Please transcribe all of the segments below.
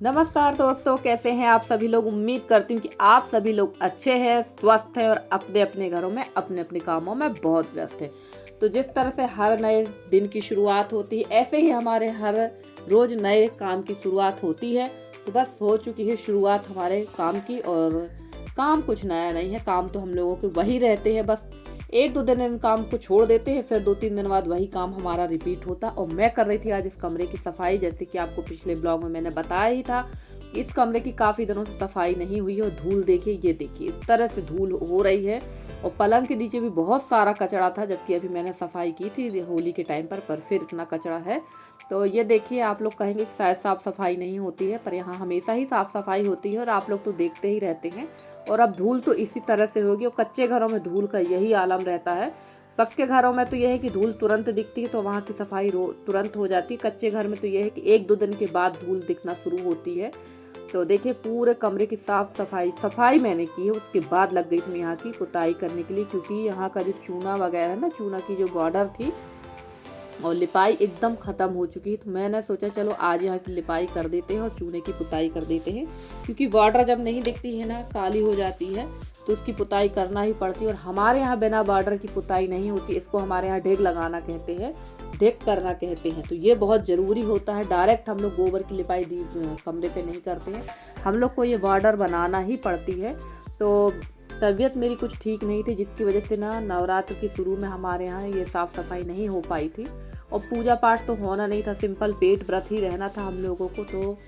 नमस्कार दोस्तों, कैसे हैं आप सभी लोग। उम्मीद करती हूँ कि आप सभी लोग अच्छे हैं, स्वस्थ हैं और अपने अपने घरों में अपने अपने कामों में बहुत व्यस्त हैं। तो जिस तरह से हर नए दिन की शुरुआत होती है, ऐसे ही हमारे हर रोज नए काम की शुरुआत होती है। तो बस हो चुकी है शुरुआत हमारे काम की। और काम कुछ नया नहीं है, काम तो हम लोगों के वही रहते हैं। बस एक दो दिन इन काम को छोड़ देते हैं, फिर 2-3 दिन बाद वही काम हमारा रिपीट होता। और मैं कर रही थी आज इस कमरे की सफाई। जैसे कि आपको पिछले ब्लॉग में मैंने बताया ही था, इस कमरे की काफ़ी दिनों से सफाई नहीं हुई है। और धूल देखिए, ये देखिए इस तरह से धूल हो रही है। और पलंग के नीचे भी बहुत सारा कचरा था, जबकि अभी मैंने सफाई की थी होली के टाइम पर फिर इतना कचरा है। तो ये देखिए, आप लोग कहेंगे कि शायद साफ़ सफाई नहीं होती है, पर यहाँ हमेशा ही साफ़ सफाई होती है और आप लोग तो देखते ही रहते हैं। और अब धूल तो इसी तरह से होगी। और कच्चे घरों में धूल का यही आलम रहता है। पक्के घरों में तो यह है कि धूल तुरंत दिखती है, तो वहाँ की सफाई तुरंत हो जाती है। कच्चे घर में तो यह है कि 1-2 दिन के बाद धूल दिखना शुरू होती है। तो देखिए, पूरे कमरे की साफ सफाई मैंने की है। उसके बाद लग गई थी मैं यहाँ की पुताई करने के लिए, क्योंकि यहाँ का जो चूना वगैरह ना, चूना की जो बॉर्डर थी और लिपाई एकदम ख़त्म हो चुकी है। तो मैंने सोचा चलो आज यहाँ की लिपाई कर देते हैं और चूने की पुताई कर देते हैं, क्योंकि बॉर्डर जब नहीं दिखती है ना, काली हो जाती है, तो उसकी पुताई करना ही पड़ती है। और हमारे यहाँ बिना बॉर्डर की पुताई नहीं होती। इसको हमारे यहाँ ढेक लगाना कहते हैं, ढेक करना कहते हैं। तो ये बहुत ज़रूरी होता है। डायरेक्ट हम लोग गोबर की लिपाई कमरे पे नहीं करते हैं, हम लोग को ये बॉर्डर बनाना ही पड़ती है। तो तबीयत मेरी कुछ ठीक नहीं थी, जिसकी वजह से ना नवरात्र के शुरू में हमारे यहाँ ये साफ़ सफाई नहीं हो पाई थी। और पूजा पाठ तो होना नहीं था, सिंपल पेट व्रत ही रहना था हम लोगों को। तो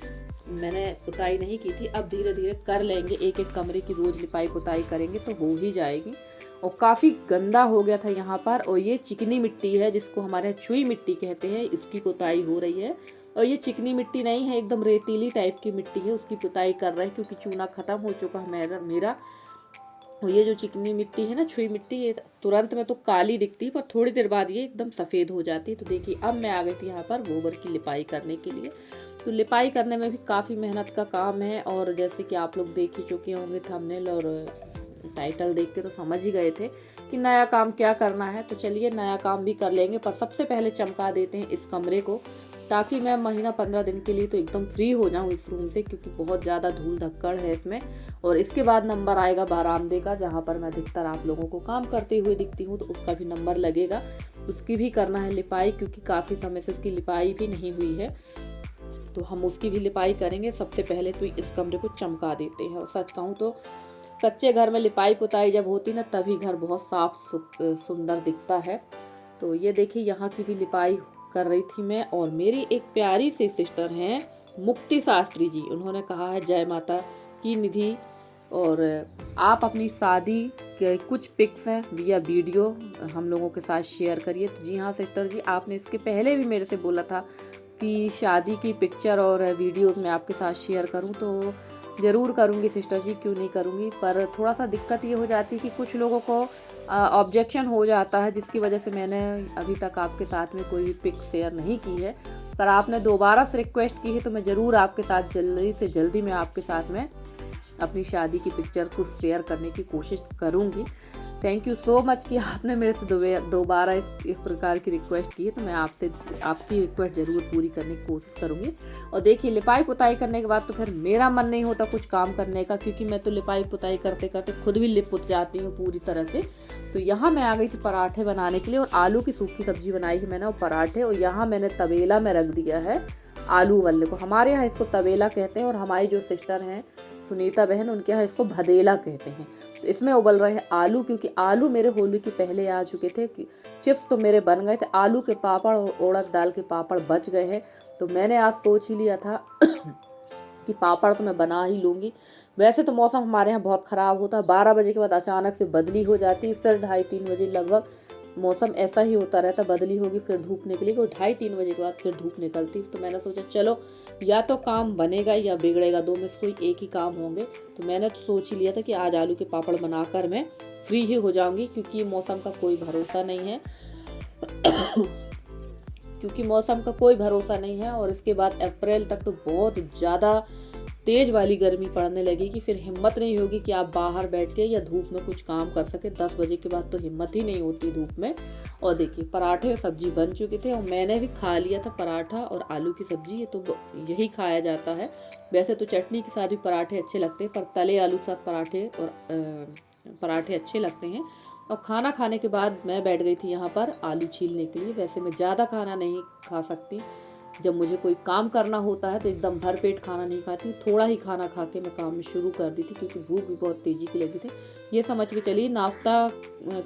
मैंने पुताई नहीं की थी। अब धीरे धीरे कर लेंगे, एक एक कमरे की रोज लिपाई पुताई करेंगे तो हो ही जाएगी। और काफ़ी गंदा हो गया था यहाँ पर। और ये चिकनी मिट्टी है, जिसको हमारे यहाँ छुई मिट्टी कहते हैं, इसकी पुताई हो रही है। और ये चिकनी मिट्टी नहीं है, एकदम रेतीली टाइप की मिट्टी है, उसकी पुताई कर रहे हैं, क्योंकि चूना ख़त्म हो चुका है मेरा। और ये जो चिकनी मिट्टी है ना, छुई मिट्टी, ये तुरंत में तो काली दिखती है, पर थोड़ी देर बाद ये एकदम सफ़ेद हो जाती है। तो देखिए, अब मैं आ गई थी यहाँ पर गोबर की लिपाई करने के लिए। तो लिपाई करने में भी काफ़ी मेहनत का काम है। और जैसे कि आप लोग देख ही चुके होंगे थंबनेल और टाइटल देख के तो समझ ही गए थे कि नया काम क्या करना है। तो चलिए नया काम भी कर लेंगे, पर सबसे पहले चमका देते हैं इस कमरे को, ताकि मैं महीना 15 दिन के लिए तो एकदम फ्री हो जाऊं इस रूम से, क्योंकि बहुत ज़्यादा धूल धक्कड़ है इसमें। और इसके बाद नंबर आएगा बरामदे का, जहाँ पर मैं अधिकतर आप लोगों को काम करते हुए दिखती हूँ, तो उसका भी नंबर लगेगा। उसकी भी करना है लिपाई, क्योंकि काफ़ी समय से उसकी लिपाई भी नहीं हुई है, तो हम उसकी भी लिपाई करेंगे। सबसे पहले तो इस कमरे को चमका देते हैं। और सच कहूँ तो कच्चे घर में लिपाई पुताई जब होती ना, तभी घर बहुत साफ सुंदर दिखता है। तो ये देखिए, यहाँ की भी लिपाई कर रही थी मैं। और मेरी एक प्यारी सी सिस्टर हैं, मुक्ति शास्त्री जी, उन्होंने कहा है जय माता की निधि। और आप अपनी शादी के कुछ पिक्स हैं या वीडियो हम लोगों के साथ शेयर करिए। तो जी हाँ सिस्टर जी, आपने इसके पहले भी मेरे से बोला था कि शादी की पिक्चर और वीडियोस मैं आपके साथ शेयर करूं, तो ज़रूर करूंगी सिस्टर जी, क्यों नहीं करूंगी। पर थोड़ा सा दिक्कत ये हो जाती है कि कुछ लोगों को ऑब्जेक्शन हो जाता है, जिसकी वजह से मैंने अभी तक आपके साथ में कोई भी पिक शेयर नहीं की है। पर आपने दोबारा से रिक्वेस्ट की है, तो मैं ज़रूर आपके साथ जल्दी से जल्दी मैं आपके साथ में अपनी शादी की पिक्चर को शेयर करने की कोशिश करूँगी। थैंक यू सो मच कि आपने मेरे से दोबारा इस प्रकार की रिक्वेस्ट की है। तो मैं आपसे आपकी रिक्वेस्ट ज़रूर पूरी करने की कोशिश करूँगी। और देखिए, लिपाई पुताई करने के बाद तो फिर मेरा मन नहीं होता कुछ काम करने का, क्योंकि मैं तो लिपाई पुताई करते करते खुद भी लिप पुत जाती हूँ पूरी तरह से। तो यहाँ मैं आ गई थी पराठे बनाने के लिए, और आलू की सूखी सब्जी बनाई है मैंने और पराठे। और यहाँ मैंने तबेला में रख दिया है आलू वल्ले को। हमारे यहाँ इसको तबेला कहते हैं, और हमारी जो सिस्टर हैं सुनीता बहन, उनके यहाँ इसको भदेला कहते हैं। तो इसमें उबल रहे हैं आलू, क्योंकि आलू मेरे होली के पहले आ चुके थे। चिप्स तो मेरे बन गए थे, आलू के पापड़ और उड़द दाल के पापड़ बच गए हैं। तो मैंने आज सोच ही लिया था कि पापड़ तो मैं बना ही लूँगी। वैसे तो मौसम हमारे यहाँ बहुत ख़राब होता है, 12 बजे के बाद अचानक से बदली हो जाती है, फिर 2:30-3 बजे लगभग मौसम ऐसा ही होता रहता, बदली होगी फिर धूप निकलेगी, और 2:30-3 बजे के बाद फिर धूप निकलती। तो मैंने सोचा चलो या तो काम बनेगा या बिगड़ेगा, दो में से कोई एक ही काम होंगे। तो मैंने तो सोच ही लिया था कि आज आलू के पापड़ बनाकर मैं फ्री ही हो जाऊंगी, क्योंकि मौसम का कोई भरोसा नहीं है क्योंकि मौसम का कोई भरोसा नहीं है। और इसके बाद अप्रैल तक तो बहुत ज़्यादा तेज वाली गर्मी पड़ने लगेगी, फिर हिम्मत नहीं होगी कि आप बाहर बैठ के या धूप में कुछ काम कर सके। 10 बजे के बाद तो हिम्मत ही नहीं होती धूप में। और देखिए पराठे और सब्जी बन चुके थे और मैंने भी खा लिया था पराठा और आलू की सब्जी। ये तो यही खाया जाता है। वैसे तो चटनी के साथ भी पराठे अच्छे लगते हैं, पर तले आलू के साथ पराठे अच्छे लगते हैं। और खाना खाने के बाद मैं बैठ गई थी यहाँ पर आलू छीलने के लिए। वैसे मैं ज़्यादा खाना नहीं खा सकती, जब मुझे कोई काम करना होता है तो एकदम भर पेट खाना नहीं खाती, थोड़ा ही खाना खा के मैं काम शुरू कर दी थी, क्योंकि भूख भी बहुत तेज़ी की लगी थी। ये समझ के चलिए नाश्ता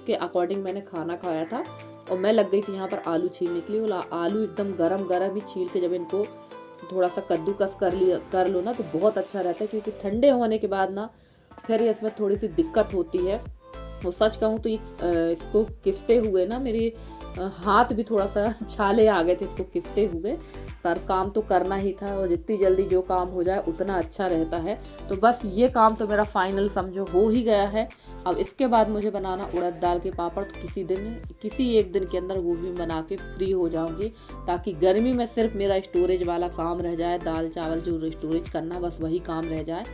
के अकॉर्डिंग मैंने खाना खाया था और मैं लग गई थी यहाँ पर आलू छीलने के लिए। और आलू एकदम गरम गरम ही छील के जब इनको थोड़ा सा कद्दूकस कर लो ना तो बहुत अच्छा रहता है, क्योंकि ठंडे होने के बाद ना फिर इसमें थोड़ी सी दिक्कत होती है। और सच कहूँ तो ये इसको किसते हुए ना मेरे हाथ भी थोड़ा सा छाले आ गए थे इसको किसते हुए, पर काम तो करना ही था और जितनी जल्दी जो काम हो जाए उतना अच्छा रहता है। तो बस ये काम तो मेरा फाइनल समझो हो ही गया है। अब इसके बाद मुझे बनाना उड़द दाल के पापड़। तो किसी एक दिन के अंदर वो भी बना के फ्री हो जाऊंगी, ताकि गर्मी में सिर्फ मेरा स्टोरेज वाला काम रह जाए, दाल चावल जो स्टोरेज करना बस वही काम रह जाए,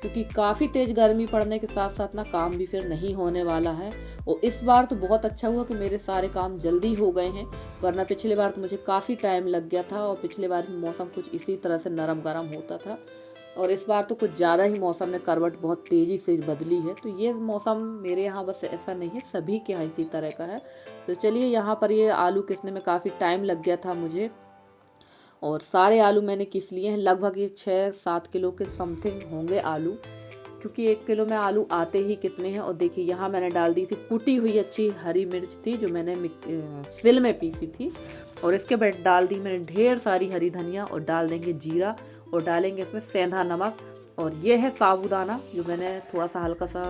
क्योंकि काफ़ी तेज़ गर्मी पड़ने के साथ साथ ना काम भी फिर नहीं होने वाला है। और इस बार तो बहुत अच्छा हुआ कि मेरे सारे काम जल्दी हो गए हैं, वरना पिछले बार तो मुझे काफ़ी टाइम लग गया था। और पिछले बार भी मौसम कुछ इसी तरह से नरम गरम होता था, और इस बार तो कुछ ज़्यादा ही मौसम ने करवट बहुत तेज़ी से बदली है। तो ये मौसम मेरे यहाँ बस ऐसा नहीं है, सभी के यहाँ इसी तरह का है। तो चलिए यहाँ पर ये आलू किसने में काफ़ी टाइम लग गया था मुझे, और सारे आलू मैंने किस लिए हैं, लगभग ये 6-7 किलो के समथिंग होंगे आलू, क्योंकि 1 किलो में आलू आते ही कितने हैं। और देखिए यहाँ मैंने डाल दी थी कुटी हुई अच्छी हरी मिर्च थी जो मैंने सिल में पीसी थी, और इसके बाद डाल दी मैंने ढेर सारी हरी धनिया, और डाल देंगे जीरा, और डालेंगे इसमें सेंधा नमक। और ये है साबूदाना जो मैंने थोड़ा सा हल्का सा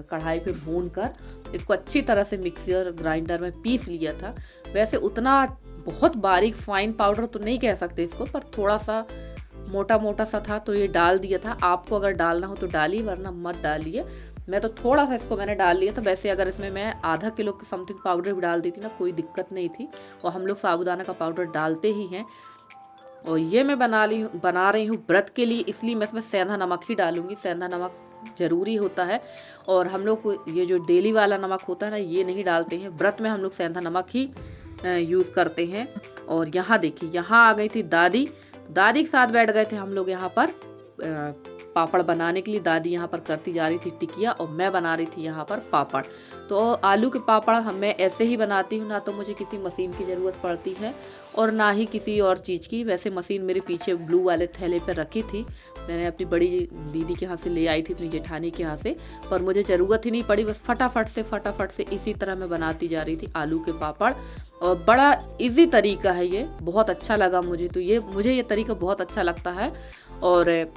कढ़ाई पे भून कर इसको अच्छी तरह से मिक्सर ग्राइंडर में पीस लिया था। वैसे उतना बहुत बारीक फाइन पाउडर तो नहीं कह सकते इसको, पर थोड़ा सा मोटा मोटा सा था तो ये डाल दिया था। आपको अगर डालना हो तो डालिए, वरना मत डालिए। मैं तो थोड़ा सा इसको मैंने डाल लिया था। वैसे अगर इसमें मैं आधा किलो के समथिंग पाउडर भी डाल दी थी ना, कोई दिक्कत नहीं थी, और हम लोग साबूदाना का पाउडर डालते ही हैं। और ये मैं बना रही हूँ व्रत के लिए, इसलिए मैं इसमें सेंधा नमक ही डालूंगी। सेंधा नमक ज़रूरी होता है, और हम लोग ये जो डेली वाला नमक होता है ना, ये नहीं डालते हैं। व्रत में हम लोग सेंधा नमक ही यूज़ करते हैं। और यहाँ देखिए यहाँ आ गई थी दादी के साथ बैठ गए थे हम लोग यहाँ पर पापड़ बनाने के लिए। दादी यहाँ पर करती जा रही थी टिकिया, और मैं बना रही थी यहाँ पर पापड़। तो आलू के पापड़ मैं ऐसे ही बनाती हूँ, ना तो मुझे किसी मशीन की ज़रूरत पड़ती है और ना ही किसी और चीज़ की। वैसे मशीन मेरे पीछे ब्लू वाले थैले पर रखी थी, मैंने अपनी बड़ी दीदी के यहाँ से ले आई थी, अपनी जेठानी के यहाँ से, पर मुझे ज़रूरत ही नहीं पड़ी। बस फटाफट से इसी तरह मैं बनाती जा रही थी आलू के पापड़। और बड़ा इजी तरीका है ये, बहुत अच्छा लगा मुझे। तो मुझे ये तरीका बहुत अच्छा लगता है। और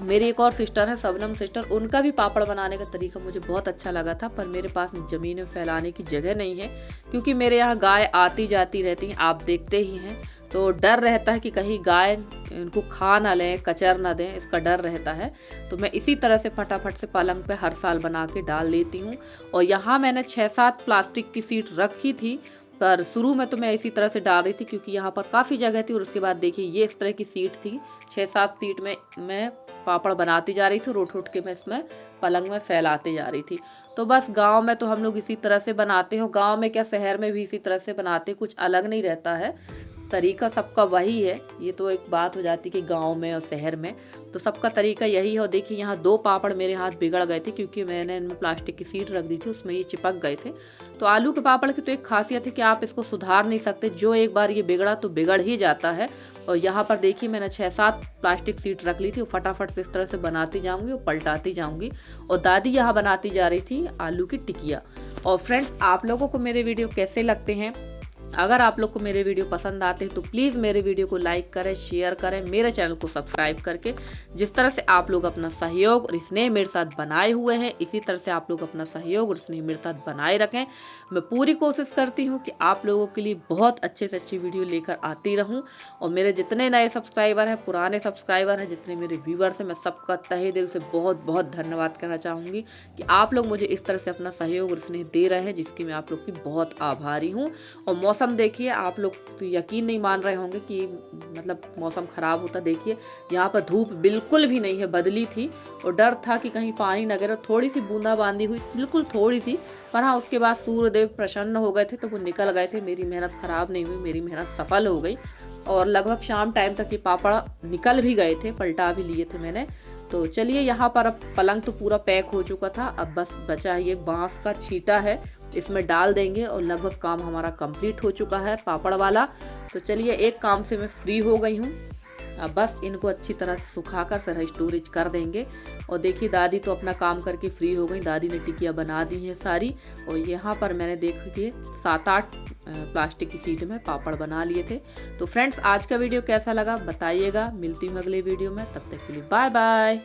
मेरी एक और सिस्टर है सबनम सिस्टर, उनका भी पापड़ बनाने का तरीका मुझे बहुत अच्छा लगा था, पर मेरे पास ज़मीन में फैलाने की जगह नहीं है, क्योंकि मेरे यहाँ गाय आती जाती रहती हैं, आप देखते ही हैं। तो डर रहता है कि कहीं गाय इनको खा ना लें, कचर ना दें, इसका डर रहता है। तो मैं इसी तरह से फटाफट से पलंग पे हर साल बना के डाल देती हूँ। और यहाँ मैंने 6-7 प्लास्टिक की सीट रखी थी, पर शुरू में तो मैं इसी तरह से डाल रही थी, क्योंकि यहाँ पर काफ़ी जगह थी। और उसके बाद देखिए ये इस तरह की सीट थी, 6-7 सीट में मैं पापड़ बनाती जा रही थी, उठ के मैं इसमें पलंग में फैलाते जा रही थी। तो बस गांव में तो हम लोग इसी तरह से बनाते हो, गांव में क्या शहर में भी इसी तरह से बनाते, कुछ अलग नहीं रहता है, तरीका सबका वही है। ये तो एक बात हो जाती कि गांव में और शहर में तो सबका तरीका यही है। और देखिए यहाँ 2 पापड़ मेरे हाथ बिगड़ गए थे, क्योंकि मैंने इनमें प्लास्टिक की सीट रख दी थी, उसमें ये चिपक गए थे। तो आलू के पापड़ की तो एक खासियत है कि आप इसको सुधार नहीं सकते, जो एक बार ये बिगड़ा तो बिगड़ ही जाता है। और यहाँ पर देखिए मैंने 6-7 प्लास्टिक सीट रख ली थी, और फटाफट से इस तरह से बनाती जाऊँगी और पलटाती जाऊँगी। और दादी यहाँ बनाती जा रही थी आलू की टिकिया। और फ्रेंड्स, आप लोगों को मेरे वीडियो कैसे लगते हैं? अगर आप लोग को मेरे वीडियो पसंद आते हैं तो प्लीज़ मेरे वीडियो को लाइक करें, शेयर करें, मेरे चैनल को सब्सक्राइब करके। जिस तरह से आप लोग अपना सहयोग और स्नेह मेरे साथ बनाए हुए हैं, इसी तरह से आप लोग अपना सहयोग और स्नेह मेरे साथ बनाए रखें। मैं पूरी कोशिश करती हूँ कि आप लोगों के लिए बहुत अच्छे से अच्छी वीडियो लेकर आती रहूँ। और मेरे जितने नए सब्सक्राइबर हैं, पुराने सब्सक्राइबर हैं, जितने मेरे व्यूवर्स हैं, मैं सबका तहे दिल से बहुत बहुत धन्यवाद करना चाहूँगी कि आप लोग मुझे इस तरह से अपना सहयोग और स्नेह दे रहे हैं, जिसकी मैं आप लोग की बहुत आभारी हूँ। और मौसम मौसम देखिए, आप लोग तो यकीन नहीं मान रहे होंगे कि मतलब मौसम ख़राब होता। देखिए यहाँ पर धूप बिल्कुल भी नहीं है, बदली थी और डर था कि कहीं पानी न गिरे। थोड़ी सी बूंदाबांदी हुई, बिल्कुल थोड़ी सी, पर हाँ उसके बाद सूर्यदेव प्रसन्न हो गए थे तो वो निकल गए थे। मेरी मेहनत ख़राब नहीं हुई, मेरी मेहनत सफल हो गई और लगभग शाम टाइम तक ये पापड़ निकल भी गए थे, पलटा भी लिए थे मैंने। तो चलिए यहाँ पर अब पलंग तो पूरा पैक हो चुका था, अब बस बचा ये बांस का छीटा है, इसमें डाल देंगे और लगभग काम हमारा कंप्लीट हो चुका है पापड़ वाला। तो चलिए एक काम से मैं फ्री हो गई हूँ, अब बस इनको अच्छी तरह से सुखाकर फिर स्टोरेज कर देंगे। और देखिए दादी तो अपना काम करके फ्री हो गई, दादी ने टिकिया बना दी है सारी। और यहाँ पर मैंने देखिए 7-8 प्लास्टिक की सीट में पापड़ बना लिए थे। तो फ्रेंड्स आज का वीडियो कैसा लगा बताइएगा, मिलती हूँ अगले वीडियो में, तब तक के लिए बाय बाय।